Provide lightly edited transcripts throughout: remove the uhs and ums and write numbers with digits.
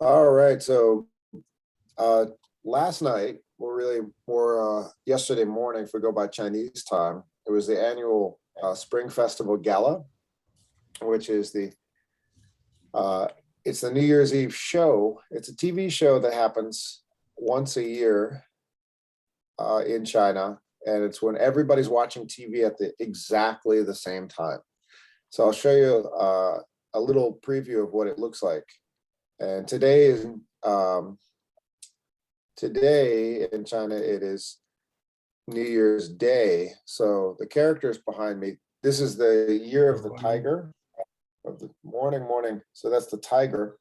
All right, so uh, last night, yesterday morning, if we go by Chinese time, it was the annual Spring Festival Gala, which is uh, it's the New Year's Eve show. It's a TV show that happens once a year in China, and it's when everybody's watching TV at exactly the same time. So I'll show you a little preview of what it looks like. And um, today in China, it is New Year's Day. So the characters behind me, this is the year of the tiger, of the morning. So that's the tiger.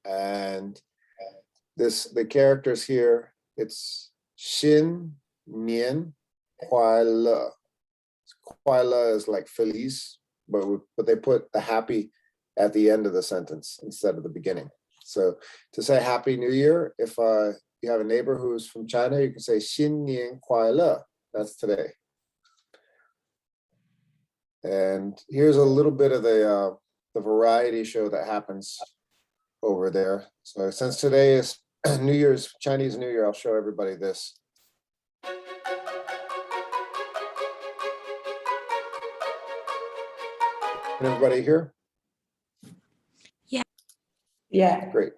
And the characters here, it's Xin Nian Kuai Le. Kuai Le is like feliz, but they put the happy at the end of the sentence instead of the beginning. So to say Happy New Year, if you have a neighbor who's from China, you can say 新年快乐. That's today. And here's a little bit of the variety show that happens over there. So since today is Chinese New Year, I'll show everybody this. Can everybody hear? Yeah. Great.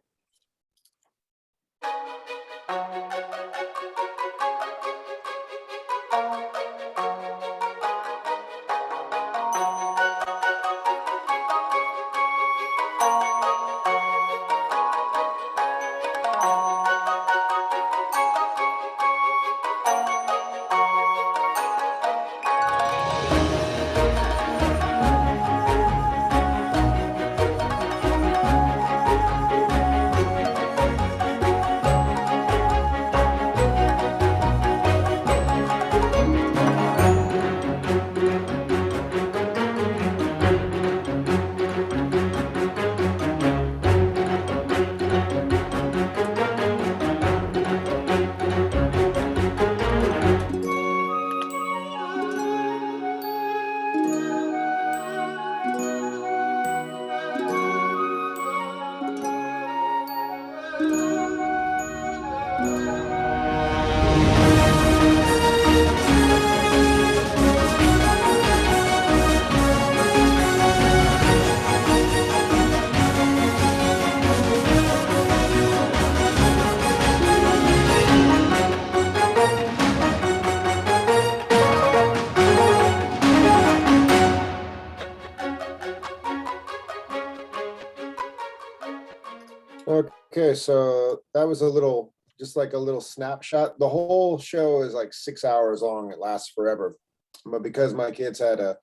Okay, so that was just like a little snapshot. The whole show is like 6 hours long. It lasts forever. But because my kids had a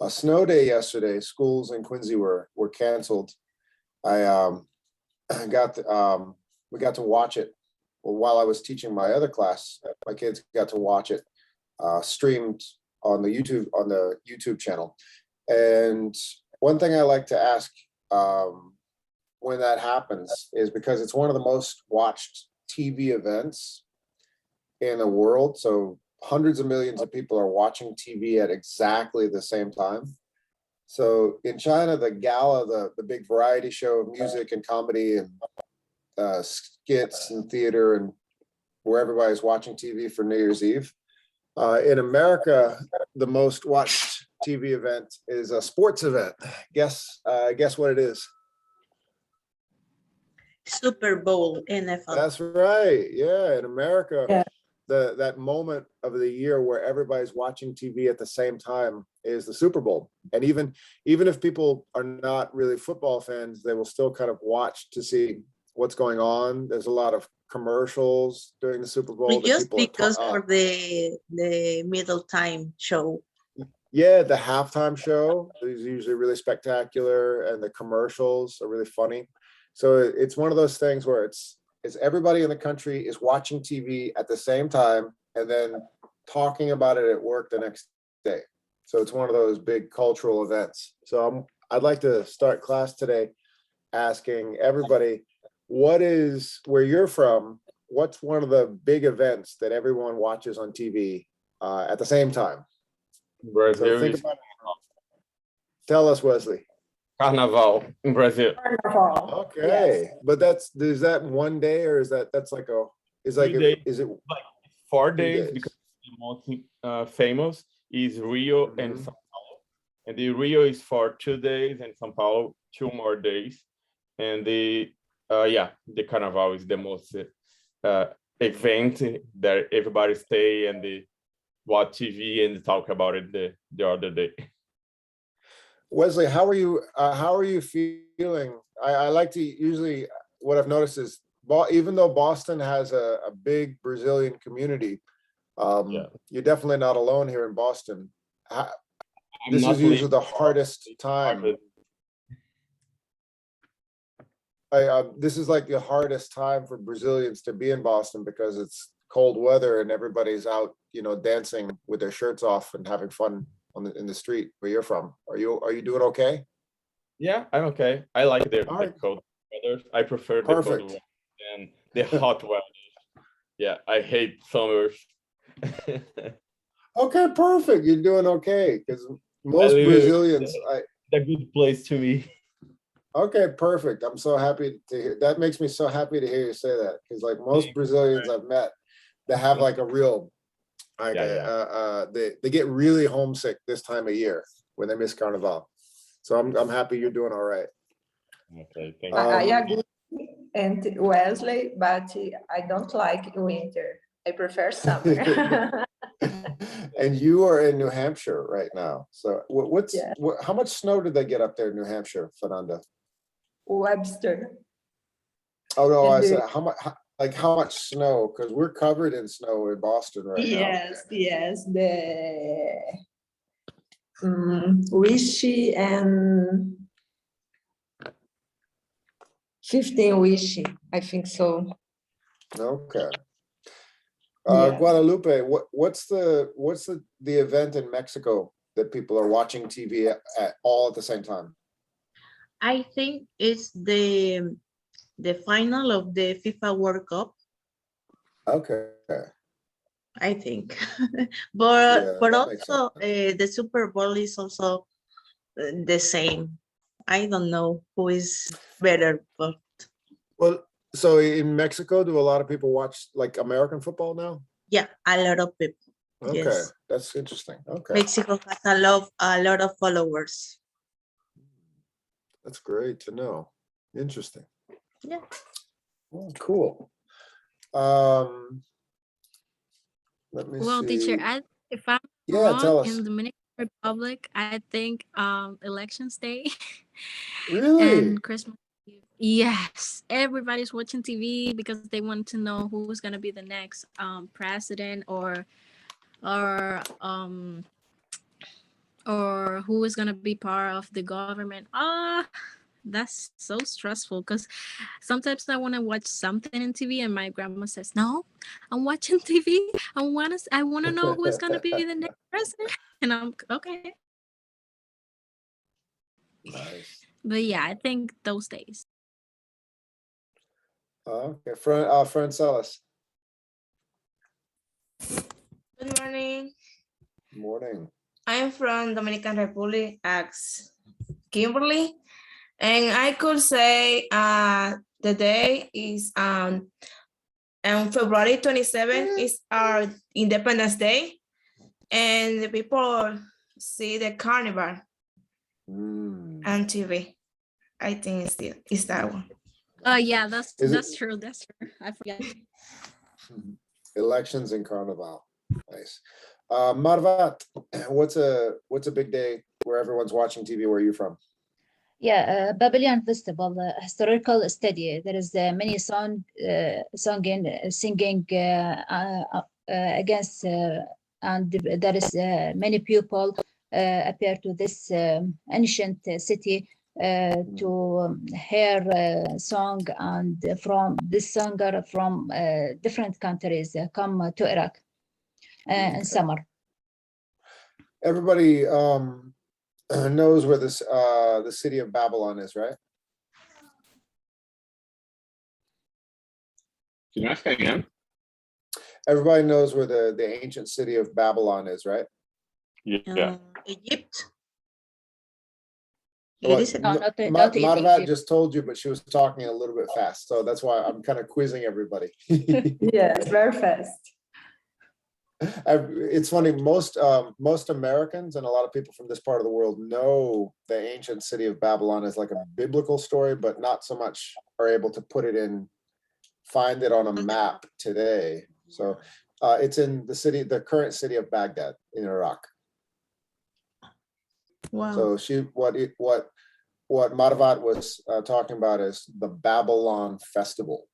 snow day yesterday, schools in Quincy were canceled. I we got to watch it. Well, while I was teaching my other class, my kids got to watch it streamed on the YouTube channel. And one thing I like to ask when that happens is because it's one of the most watched TV events in the world. So hundreds of millions of people are watching TV at exactly the same time. So in China, the gala, the big variety show of music and comedy and skits and theater, and where everybody's watching TV for New Year's Eve. In America, the most watched TV event is a sports event. Guess what it is? Super Bowl, NFL. That's right. Yeah, in America, Yeah. that moment of the year where everybody's watching TV at the same time is the Super Bowl. And even if people are not really football fans, they will still kind of watch to see what's going on. There's a lot of commercials during the Super Bowl. Just because for the middle time show. Yeah, the halftime show is usually really spectacular, and the commercials are really funny. So it's one of those things where it's everybody in the country is watching TV at the same time and then talking about it at work the next day. So it's one of those big cultural events. So I'd like to start class today asking everybody, where you're from, what's one of the big events that everyone watches on TV at the same time? Right So here think is about it. Tell us, Wesley. Carnaval in Brazil. Carnival. Okay, Yes. but is that one day or that's like is like 3 days. is it Like 4 3 days days? because the most famous is Rio and Mhm. São Paulo, and the Rio is for 2 days and São Paulo 2 more days, and the Carnival is the most event that everybody stay and they watch TV and talk about it the other day. Wesley, how are you feeling? I like to usually what I've noticed is even though Boston has a big Brazilian community, Yeah. you're definitely not alone here in Boston. I'm This not is usually leaving the Boston, hardest it's time. hard. This is like the hardest time for Brazilians to be in Boston because it's cold weather and everybody's out, dancing with their shirts off and having fun in the street where you're from. Are you doing okay? Yeah, I'm okay. I like the Alright. cold weather. I prefer the cold Perfect. weather than the hot weather. Yeah, I hate summers. Okay, perfect. You're doing okay because most live Brazilians, a good place to me. okay, perfect. I'm so happy to hear. That makes me so happy to hear you say that because like most Brazilians I've met, they have like a real, like they get really homesick this time of year when they miss Carnival. So I'm happy you're doing all right. Okay, thank I you. agree, and Wesley, but I don't like winter. I prefer summer. And you are in New Hampshire right now. So Yeah. how much snow did they get up there in New Hampshire, Fernanda? Webster. Oh no, I And said how much snow? Because we're covered in snow in Boston right now. yes, the Wishy and 15 Wishy, I think so. Okay. Yeah. Guadalupe, what's the event in Mexico that people are watching TV at all at the same time? I think it's the final of the FIFA World Cup. Okay. I think, but Yeah, that makes also the Super Bowl is also the same. I don't know who is better, but Well, so in Mexico, do a lot of people watch like American football now? yeah, a lot of people. Okay, Yes, that's interesting. Okay, Mexico has a lot of followers. that's great to know. Interesting. Yeah. Oh, cool. Let me Well, see. teacher, if I'm Yeah, tell wrong, us. in Dominican Republic, I think elections day Really? and Christmas Eve. Yes, everybody's watching TV because they want to know who's gonna be the next president or or who is gonna be part of the government. That's so stressful because sometimes I want to watch something in TV and my grandma says, "No, I'm watching TV. I wanna know who is gonna be the next president." And I'm okay. Nice. But yeah, I think those days. Okay, Francelis. Good morning. Morning. I'm from Dominican Republic, as Kimberly, and I could say the day is on February 27th is our Independence Day, and the people see the carnival Mm. on TV. I think it's that one. Yeah, that's Is it- that's true. That's true. I forget. Elections and Carnival. Nice. Marvat, what's a big day where everyone's watching TV? Where are you from? Yeah, Babylon Festival, historical study. There is many singing against, and there is many people appear to this ancient city to hear song, and from this singer from different countries come to Iraq in summer. Everybody knows where this the city of Babylon is, right? Can you ask again? Everybody knows where the ancient city of Babylon is, right? Yeah. Egypt. It is No, not Marvat Egypt. just told you, but she was talking a little bit fast, so that's why I'm kind of quizzing everybody. Yes, very fast. It's funny, most Americans and a lot of people from this part of the world know the ancient city of Babylon as like a biblical story, but not so much are able to put it in, find it on a map today. So it's in the current city of Baghdad in Iraq. Wow. So what Marvat was talking about is the Babylon Festival.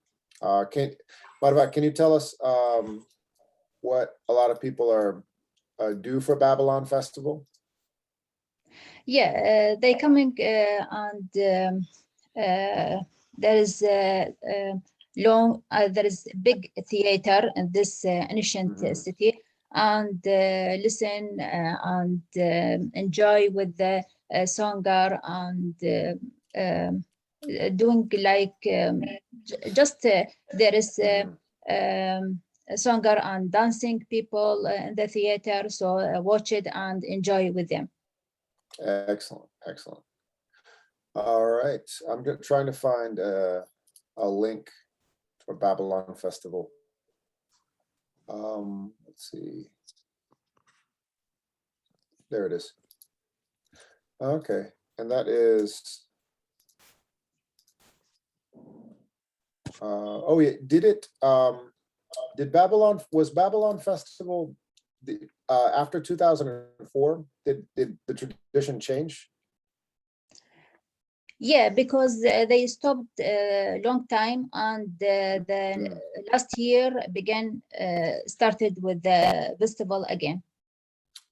Marvat, can you tell us what a lot of people are do for Babylon Festival? Yeah, they coming and there is there is big theater in this ancient city, and listen and enjoy with the songer and doing like just there is a songer and dancing people in the theater, so watch it and enjoy with them. Excellent, excellent. All right, I'm trying to find a link for Babylon Festival. Let's see. There it is. Okay, and that is. Oh yeah, did was Babylon Festival after 2004? Did the tradition change? Yeah, because they stopped a long time, and the last year started with the festival again.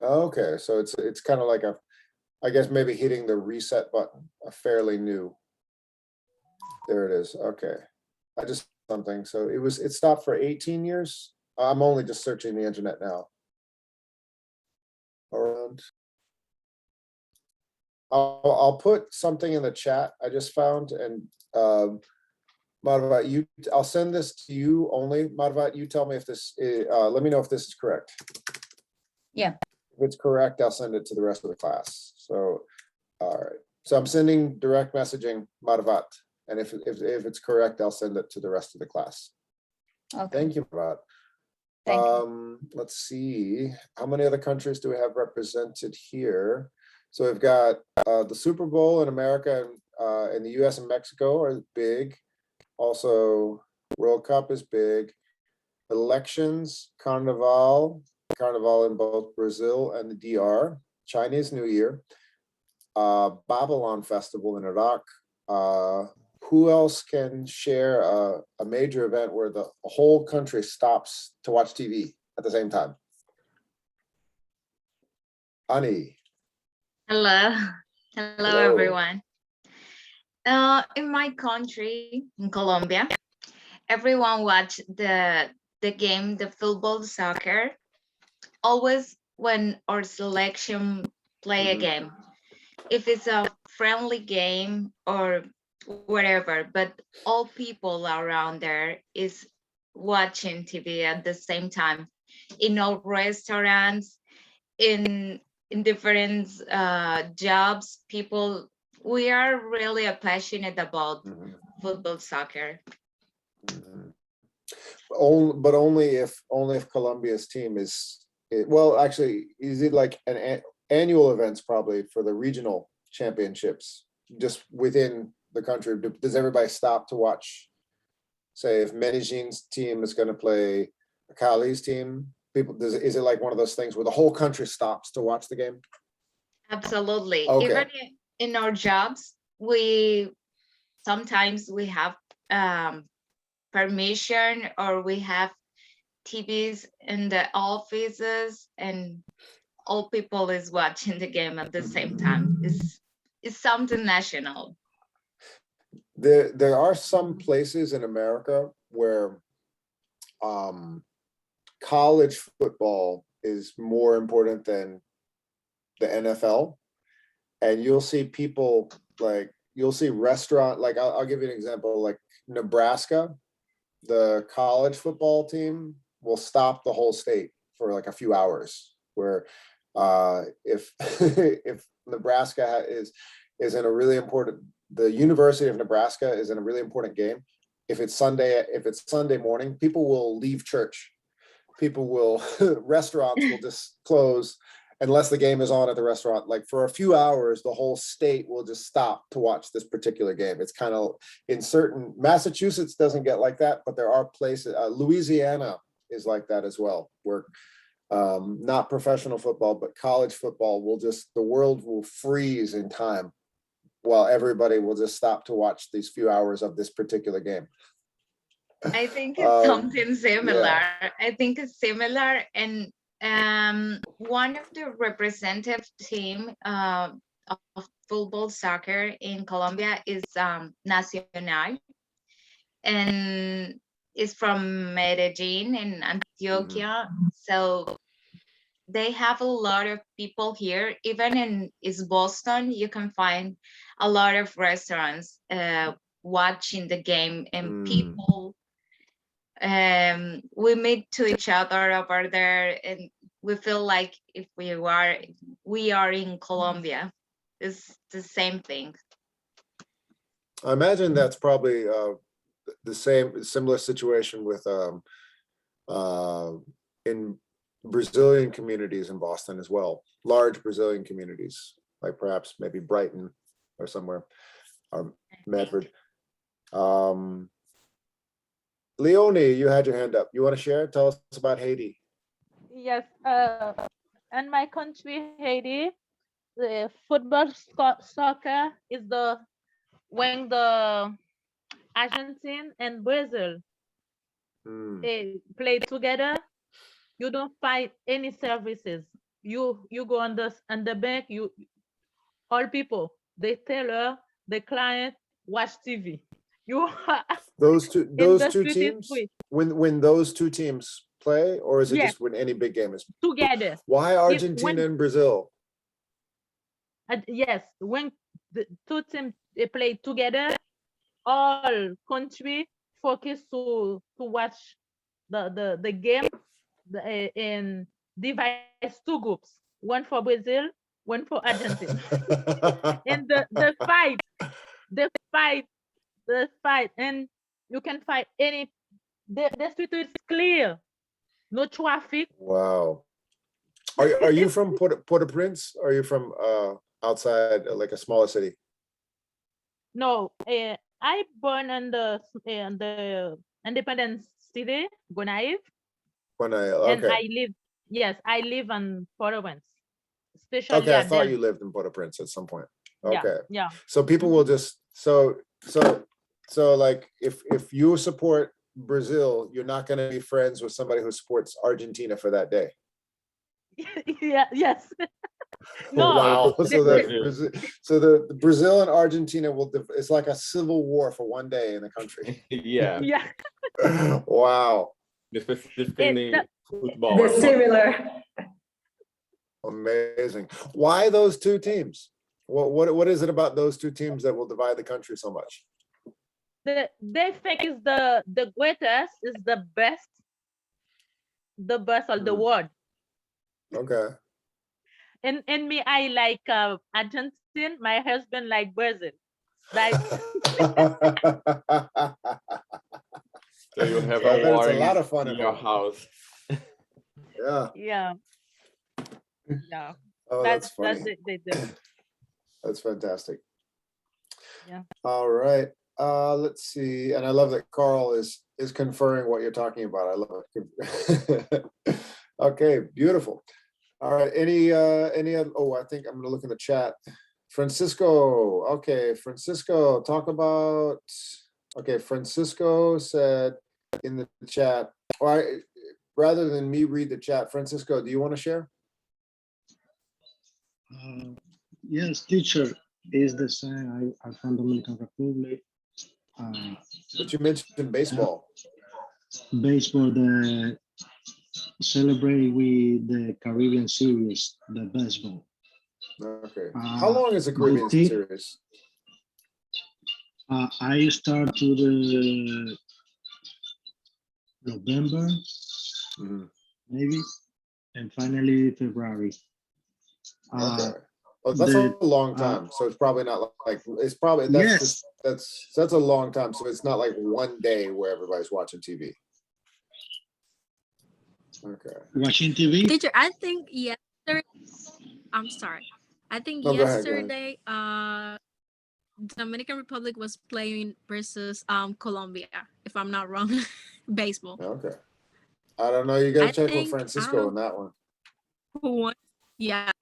Okay, so it's kind of like I guess maybe hitting the reset button, a fairly new. There it is. Okay, I just something. So it stopped for 18 years. I'm only just searching the internet now. Around. I'll put something in the chat I just found, and Marvat, I'll send this to you only. Marvat, you tell me if this let me know if this is correct. Yeah. If it's correct, I'll send it to the rest of the class. So, all right. So I'm sending direct messaging Marvat, and if it's correct, I'll send it to the rest of the class. Okay. Thank you, Marvat. Thank you. Let's see, how many other countries do we have represented here? So we've got the Super Bowl in America and the US and Mexico are big. Also, World Cup is big. Elections, Carnival in both Brazil and the DR. Chinese New Year. Babylon Festival in Iraq. Who else can share a major event where the whole country stops to watch TV at the same time? Ani. Hello. Hello, Hello. everyone. In my country, in Colombia, everyone watch the game, the football, soccer, always when our selection play a game. If it's a friendly game or whatever, but all people around there is watching TV at the same time. In all restaurants, in different jobs, people, we are really passionate about football, soccer. But only if Colombia's team is well, actually, is it like an annual events probably for the regional championships just within the country? Does everybody stop to watch? Say if Medellin's team is going to play Cali's team, is it like one of those things where the whole country stops to watch the game? Absolutely. Okay. Even in our jobs, we sometimes we have permission, or we have TVs in the offices, and all people is watching the game at the same time. It's something national. There are some places in America where college football is more important than the NFL, and you'll see people like restaurant, like I'll give you an example, like Nebraska, the college football team will stop the whole state for like a few hours, where if if Nebraska is in a really important, the University of Nebraska is in a really important game. If it's Sunday morning, people will leave church. People will, restaurants will just close unless the game is on at the restaurant. Like for a few hours, the whole state will just stop to watch this particular game. It's kind of in certain, Massachusetts doesn't get like that, but there are places, Louisiana is like that as well, where not professional football, but college football will just, the world will freeze in time while everybody will just stop to watch these few hours of this particular game. I think it's something similar. yeah. I think it's similar. And one of the representative team of football soccer in Colombia is Nacional, and is from Medellin in Antioquia. So they have a lot of people here. Even in Boston, you can find a lot of restaurants watching the game, and people we meet to each other over there, and we feel like if we are in Colombia. It's the same thing. I imagine that's probably the similar situation with in Brazilian communities in Boston as well. Large Brazilian communities, like perhaps maybe Brighton or somewhere, or Medford. Leonie, you had your hand up. You want to share? Tell us about Haiti. Yes, in my country, Haiti, the football soccer is when the Argentine and Brazil play together. You don't find any services. You go on the bank. All people, the teller, the client watch TV. You Those two street is teams, free. when those two teams play, or is it Yes. just when any big game is Together. Why Argentina and Brazil? Yes, when the two teams they play together, all country focus to watch the game and divide two groups, one for Brazil, one for Argentina. And the fight, and you can fight any. The street is clear, no traffic. Wow. Are you from Port-au-Prince? Or are you from outside, like a smaller city? No, I born in the independent city, Gonaive. Okay. And I live in Port-au-Prince, especially Okay, I at thought them. you lived in Port-au-Prince at some point. Yeah, Okay. yeah. So people will just so like if you support Brazil, you're not going to be friends with somebody who supports Argentina for that day. Yeah, yes. No. Wow. So the- the Brazil and Argentina it's like a civil war for one day in the country. Yeah, Yeah. Wow. specifically football. The similar. Amazing. Why those two teams? What is it about those two teams that will divide the country so much? They think is the greatest, is the best of the world. Okay. And me, I like Argentine. My husband like Brazil. Like So you have I a bet it's war a lot of fun in at your home. house. Yeah. yeah. Oh, that's funny. That's it, they do. That's fantastic. Yeah. All right. Let's see. And I love that Carl is conferring what you're talking about. I love it. Okay, beautiful. All right. Any other, I think I'm gonna look in the chat. Francisco. Okay, Francisco, talk about. Okay, Francisco said in the chat. Rather than me read the chat, Francisco, do you want to share? Yes, teacher, is the same. I'm from Dominican Republic. But you mentioned baseball. Baseball, the celebrate with the Caribbean series, the baseball. Okay. How long is the Caribbean series? I start to the November, maybe, and finally February. Okay. Oh, that's The, a long time. So it's probably not like, it's probably, yes, that's a long time. So it's not like one day where everybody's watching TV. Okay. watching TV. Teacher, I think yesterday, I'm sorry. I think No, go ahead, go ahead. yesterday, Dominican Republic was playing versus Colombia, if I'm not wrong, baseball. Okay. I don't know. You gotta I check with think, I Francisco don't on know that one. who won. Yeah.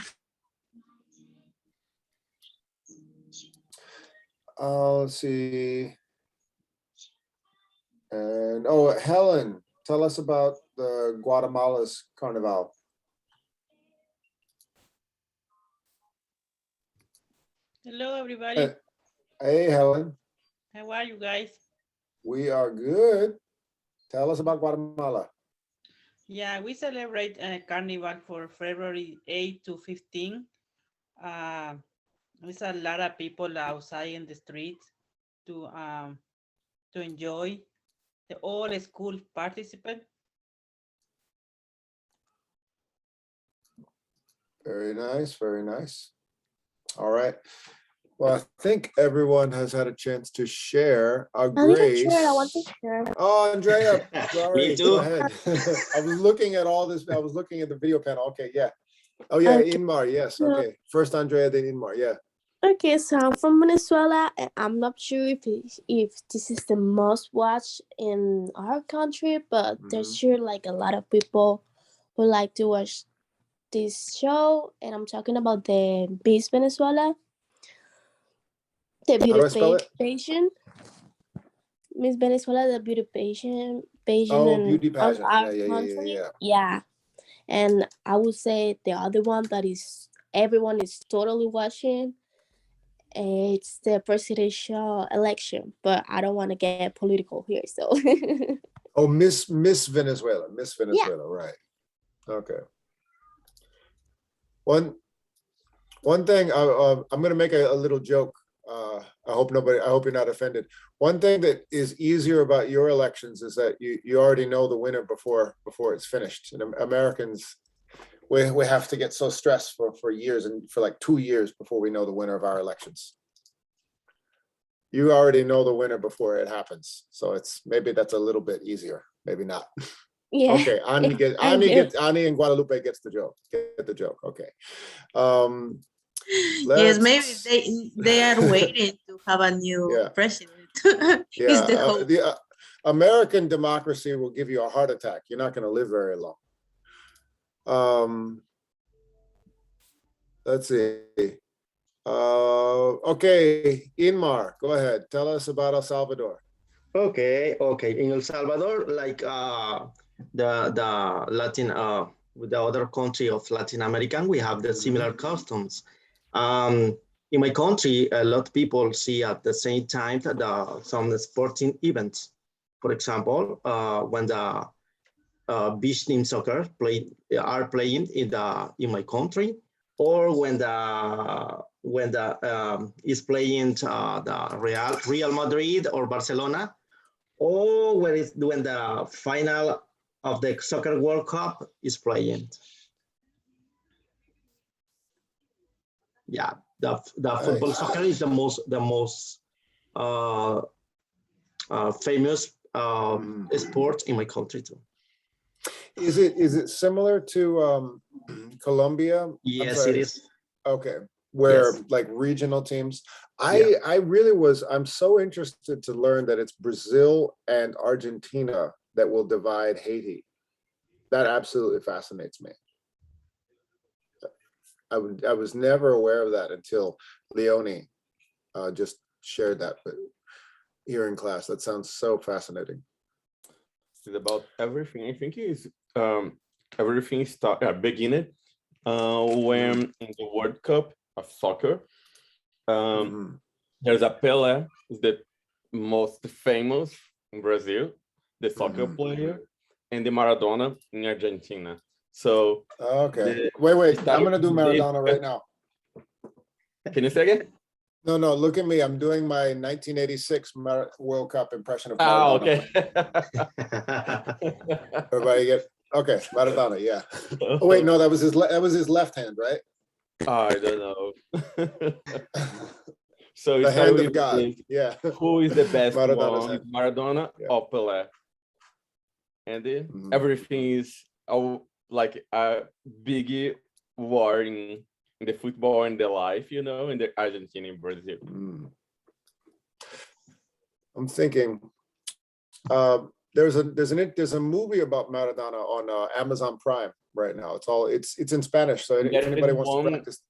Let's see. And oh, Helen, tell us about the Guatemala's Carnival. Hello, everybody. Hey, Helen. How are you guys? We are good. Tell us about Guatemala. Yeah, we celebrate Carnival for February 8 to 15. There's a lot of people outside in the streets to enjoy. The all school participant. Very nice, very nice. All right. Well, I think everyone has had a chance to share. Grace. I want to share. Oh, Andrea, sorry, Me go too. ahead. I was looking at all this. I was looking at the video panel. Okay, yeah. Oh, yeah, Okay. Inmar, yes. Okay. First Andrea, then Inmar, yeah. Okay, so I'm from Venezuela, and I'm not sure if this is the most watched in our country, but there's sure like a lot of people who like to watch this show, and I'm talking about the Miss Venezuela, the How do I spell beauty it? pageant. Miss Venezuela, the beauty pageant Oh, in beauty of pageant. our Yeah. country. Yeah, and I would say the other one that is everyone is totally watching. It's the presidential election, but I don't want to get political here, so Oh, Miss Venezuela, right. Okay. One thing, I'm gonna make a little joke. I hope you're not offended. One thing that is easier about your elections is that you already know the winner before it's finished. And Americans, we have to get so stressed for years, and for like 2 years before we know the winner of our elections. You already know the winner before it happens. So maybe that's a little bit easier, maybe not. yeah. Okay, Ani and Guadalupe gets the joke. Get the joke. Okay. Yes, Let's- maybe they are waiting to have a new Yeah. president. Yeah, Is the hope. the American democracy will give you a heart attack. You're not going to live very long. Let's see. Okay, Inmar, go ahead. Tell us about El Salvador. Okay. In El Salvador, like the Latin, with the other country of Latin American, we have the similar customs. In my country, a lot of people see at the same time some sporting events. For example, when the beach team soccer are playing in my country, or when is playing the Real Madrid or Barcelona, or when the final of the Soccer World Cup is playing. Yeah, the football Nice. soccer is the most famous sport in my country too. Is it similar to Colombia? I'm Yes, sorry. it is. Okay, where Yes. like regional teams. I'm so interested to learn that it's Brazil and Argentina that will divide Haiti. That absolutely fascinates me. I was never aware of that until Leonie just shared that here in class. That sounds so fascinating. It's about everything. I think is everything beginning when in the World Cup of soccer. There's a Pelé, is the most famous in Brazil, the soccer player, and the Maradona in Argentina. So Okay, wait, I'm gonna do Maradona right now. Can you say again? No, look at me. I'm doing my 1986 World Cup impression of Maradona. Okay. Everybody get okay, Maradona, yeah. Oh wait, no, that was his left hand, right? I don't know. So we The start hand of with God. this. Yeah. Who is the best Maradona's one, hand. Maradona Yeah. or Pelé? And Mhm. everything is like a big war in the football and the life, you know, in the Argentina and Brazil. I'm thinking there's a movie about Maradona on Amazon Prime right now. It's in Spanish, so if There is anybody wants to one. practice.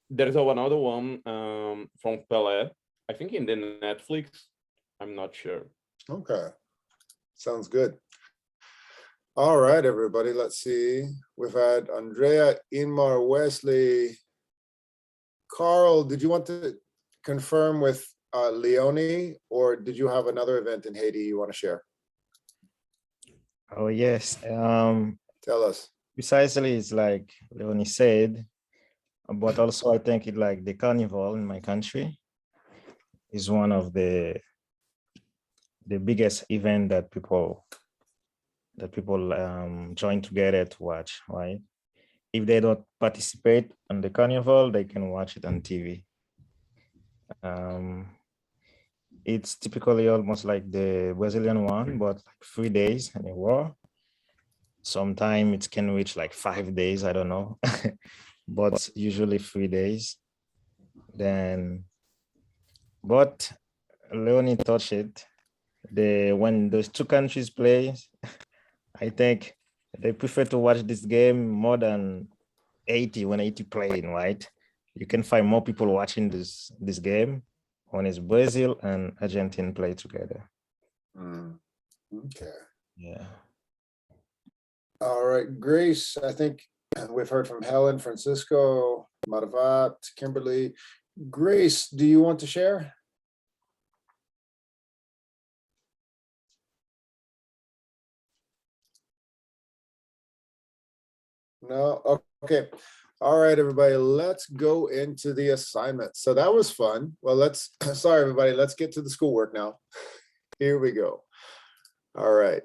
There's another one from Pelé, I think in the Netflix. I'm not sure. Okay, sounds good. All right, everybody, let's see. We've had Andrea, Inmar, Wesley, Carl. Did you want to confirm with Leonie, or did you have another event in Haiti you want to share? Oh yes. Tell us. Precisely, it's like Leonie said, but also I think it like the carnival in my country is one of the biggest event that people join together to watch, right? If they don't participate on the carnival, they can watch it on TV. It's typically almost like the Brazilian one, but like 3 days in a row. Sometimes it can reach like 5 days, I don't know, but usually 3 days. But Leonie touched it. When those two countries play, I think they prefer to watch this game more than 80 when 80 playing, right? You can find more people watching this game when it's Brazil and Argentina play together. Okay. Yeah. All right, Grace, I think we've heard from Helen, Francisco, Maravat, Kimberly. Grace, do you want to share? No? Okay. All right, everybody, let's go into the assignment. So that was fun. Well, sorry, everybody, let's get to the schoolwork now. Here we go. All right.